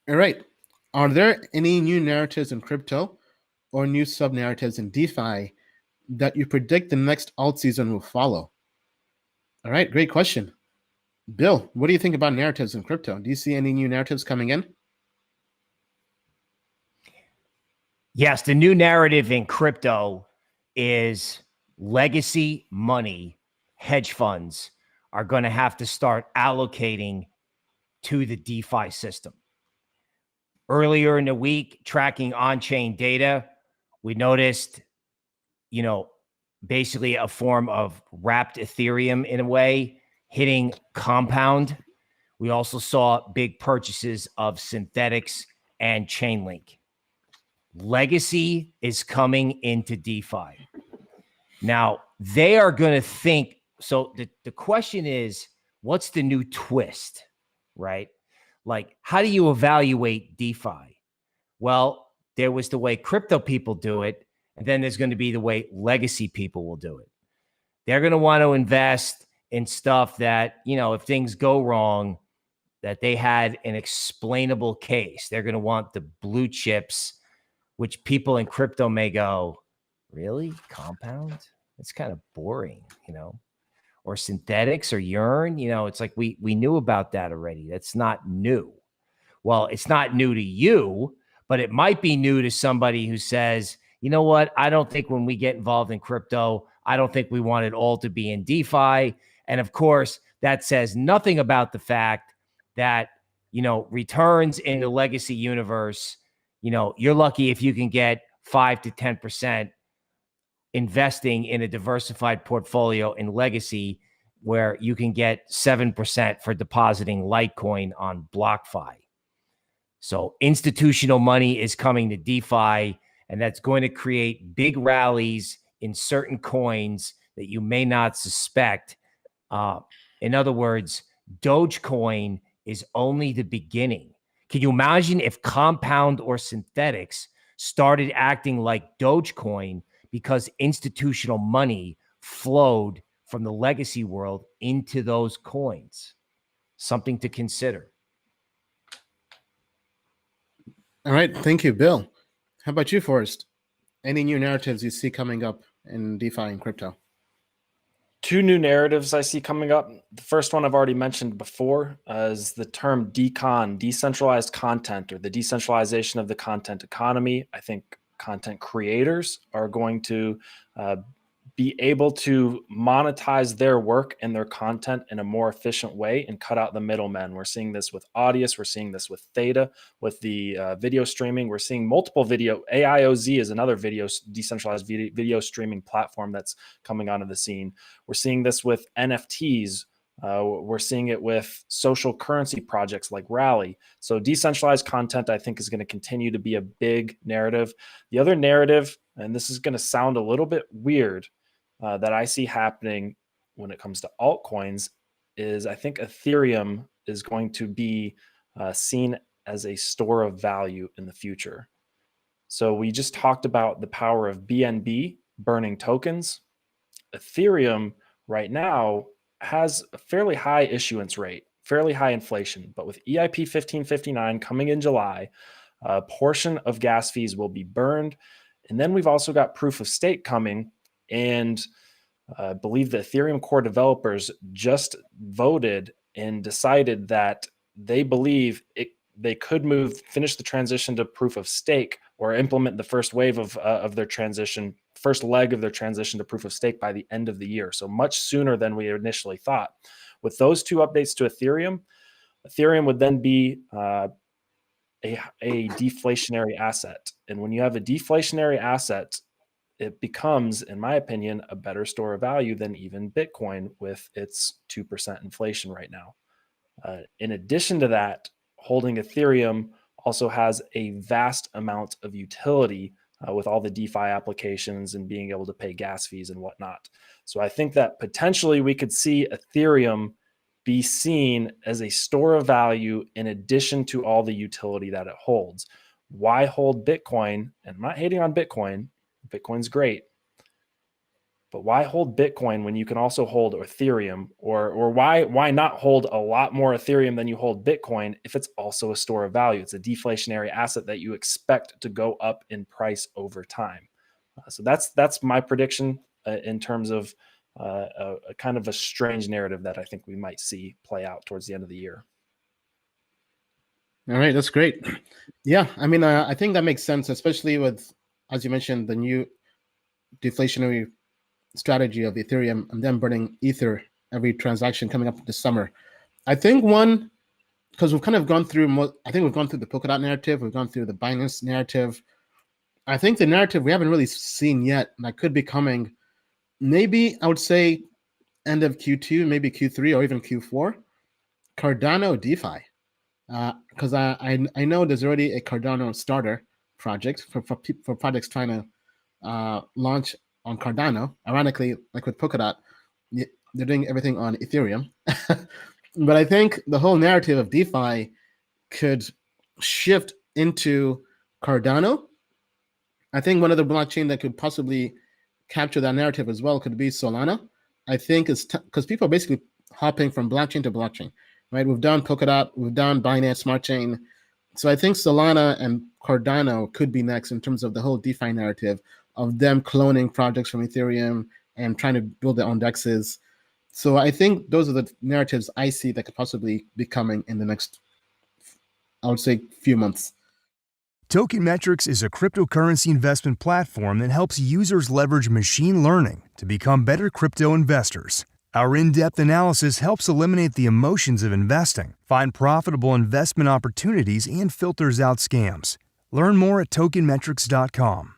All right. Are there any new narratives in crypto or new sub-narratives in DeFi that you predict the next alt season will follow? All right, great question. Bill, what do you think about narratives in crypto? Do you see any new narratives coming in? Yes, the new narrative in crypto is legacy money, hedge funds are going to have to start allocating to the DeFi system. Earlier in the week, tracking on-chain data, we noticed, basically a form of wrapped Ethereum in a way, hitting compound. We also saw big purchases of synthetics and Chainlink. Legacy is coming into DeFi. Now, they are going to think, so the question is, what's the new twist, right? Like, how do you evaluate DeFi? Well, there was the way crypto people do it, and then there's going to be the way legacy people will do it. They're going to want to invest in stuff that, if things go wrong, that they had an explainable case. They're going to want the blue chips, which people in crypto may go, really? Compound? It's kind of boring, or synthetics or urine. It's like we knew about that already. That's not new. Well, it's not new to you, but it might be new to somebody who says, you know what? I don't think when we get involved in crypto, I don't think we want it all to be in DeFi. And of course, that says nothing about the fact that, returns in the legacy universe, you're lucky if you can get 5 to 10% investing in a diversified portfolio in legacy, where you can get 7% for depositing Litecoin on BlockFi. So institutional money is coming to DeFi, and that's going to create big rallies in certain coins that you may not suspect. In other words, Dogecoin is only the beginning. Can you imagine if Compound or Synthetics started acting like Dogecoin because institutional money flowed from the legacy world into those coins? Something to consider. All right, thank you, Bill. How about you, Forrest? Any new narratives you see coming up in DeFi and crypto? Two new narratives I see coming up. The first one I've already mentioned before is the term decon, decentralized content, or the decentralization of the content economy. I think content creators are going to be able to monetize their work and their content in a more efficient way and cut out the middlemen. We're seeing this with Audius. We're seeing this with Theta, with the video streaming. We're seeing multiple video. AIOZ is another decentralized video streaming platform that's coming onto the scene. We're seeing this with NFTs. We're seeing it with social currency projects like Rally. So decentralized content, I think, is going to continue to be a big narrative. The other narrative, and this is going to sound a little bit weird, that I see happening when it comes to altcoins is I think Ethereum is going to be seen as a store of value in the future. So we just talked about the power of BNB burning tokens. Ethereum right now has a fairly high issuance rate, fairly high inflation, but with EIP 1559 coming in July, a portion of gas fees will be burned. And then we've also got proof of stake coming. And I believe the Ethereum core developers just voted and decided that they believe they could finish the transition to proof of stake, or implement the first wave of their transition, first leg of their transition to proof of stake by the end of the year. So much sooner than we initially thought. With those two updates to Ethereum would then be a deflationary asset. And when you have a deflationary asset, it becomes, in my opinion, a better store of value than even Bitcoin with its 2% inflation right now. In addition to that, holding Ethereum also has a vast amount of utility with all the DeFi applications and being able to pay gas fees and whatnot. So I think that potentially we could see Ethereum be seen as a store of value in addition to all the utility that it holds. Why hold Bitcoin? And I'm not hating on Bitcoin. Bitcoin's great. But why hold Bitcoin when you can also hold Ethereum, or why not hold a lot more Ethereum than you hold Bitcoin if it's also a store of value? It's a deflationary asset that you expect to go up in price over time. So that's my prediction in terms of a kind of a strange narrative that I think we might see play out towards the end of the year. All right, that's great. Yeah, I mean, I think that makes sense, especially with, as you mentioned, the new deflationary strategy of Ethereum and then burning Ether every transaction coming up this summer. I think one, because we've kind of gone through, I think we've gone through the Polkadot narrative, we've gone through the Binance narrative. I think the narrative we haven't really seen yet that could be coming, maybe I would say end of Q2, maybe Q3 or even Q4, Cardano DeFi. Because I know there's already a Cardano starter project for projects trying to launch on Cardano. Ironically, like with Polkadot, they're doing everything on Ethereum. But I think the whole narrative of DeFi could shift into Cardano. I think one of the blockchain that could possibly capture that narrative as well could be Solana. I think it's because people are basically hopping from blockchain to blockchain, right? We've done Polkadot, we've done Binance Smart Chain. So I think Solana and Cardano could be next in terms of the whole DeFi narrative of them cloning projects from Ethereum and trying to build their own dexes. So I think those are the narratives I see that could possibly be coming in the next, I would say, few months. Token Metrics is a cryptocurrency investment platform that helps users leverage machine learning to become better crypto investors. Our in-depth analysis helps eliminate the emotions of investing, find profitable investment opportunities, and filters out scams. Learn more at tokenmetrics.com.